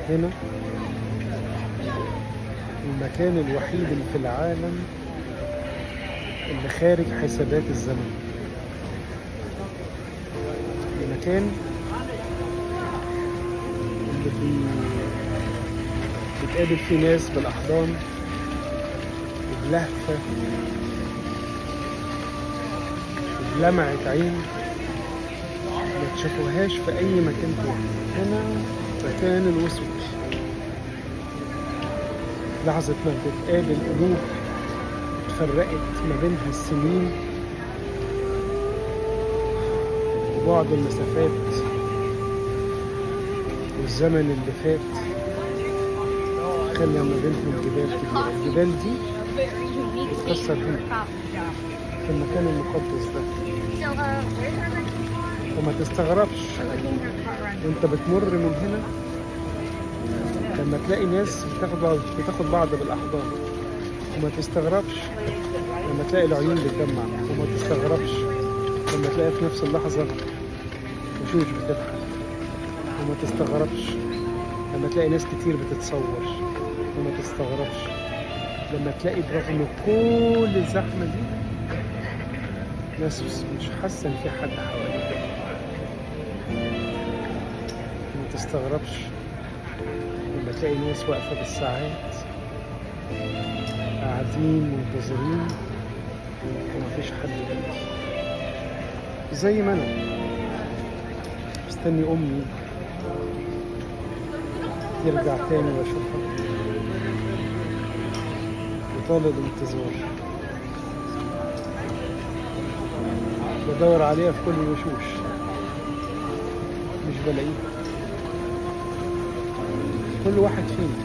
هنا المكان الوحيد اللي في العالم اللي خارج حسابات الزمن. المكان اللي بتقابل فيه ناس بالأحضان وبلهفة وبلمعة عين ما تشوفوهاش في أي مكان تاني. هنا مكان الوصول، لحظة ما بتقابل قلوب اتفرقت ما بينها السنين وبعد المسافات والزمن اللي فات خلى ما بينهم جبال كبيرة. الجبال دي بتكسر هنا في المكان المقدس ده، وما تستغربش وانت بتمر من هنا لما تلاقي ناس بتاخد بعض بالأحضان، وما تستغربش لما تلاقي العيون بتدمع، وما تستغربش لما تلاقي في نفس اللحظة وشوش بتضحك، وما تستغربش لما تلاقي ناس كتير بتتصور، وما تستغربش لما تلاقي برغم كل الزحمة دي ناس مش حاسة ان في حد حواليك. وما تستغربش لما تلاقي ناس واقفة بالساعات قاعدين منتظرين ومفيش حد جنبي، زي ما انا مستني امي ترجع تاني واشوفها وطال الانتظار، بدور عليها في كل الوشوش مش بلاقيها. كل واحد فينا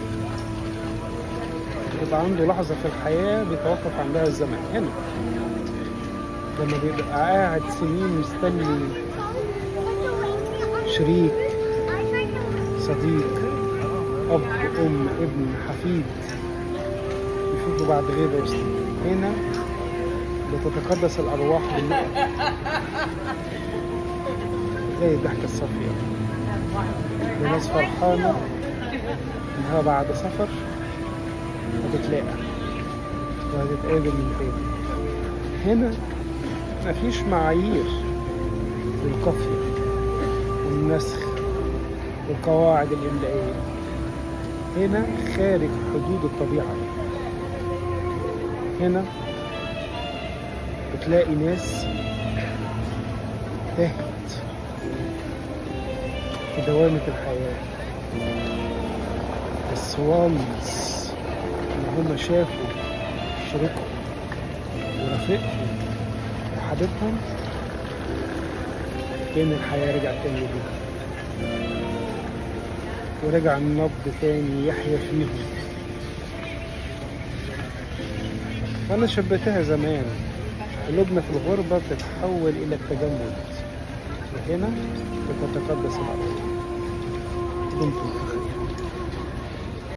بيبقى عنده لحظة في الحياة بيتوقف عندها الزمن. هنا لما بيبقى قاعد سنين مستني شريك، صديق، أب، أم، ابن، حفيد يشوفوا بعد غيبة وسنين، هنا بتتقدس الأرواح بالنقط. زي الضحكة الصافية لناس فرحانة إنها بعد سفر هتتلاقى وهتتقابل من تاني. هنا مفيش معايير للقافية والنسخ والقواعد الإملائية. هنا خارج حدود الطبيعة. هنا بتلاقي ناس تاهت في دوامة الحياة، بس وانس إن هم شافوا شريكهم ورفيقهم وحبيبهم كأن الحياة رجعت تاني ليهم، ورجع النبض تاني يحيا فيهم. وأنا شبهتها زمان، قلوبنا في الغربة بتتحول إلى التجمد، وهنا بتتقدس الأرض. دمتم في خير.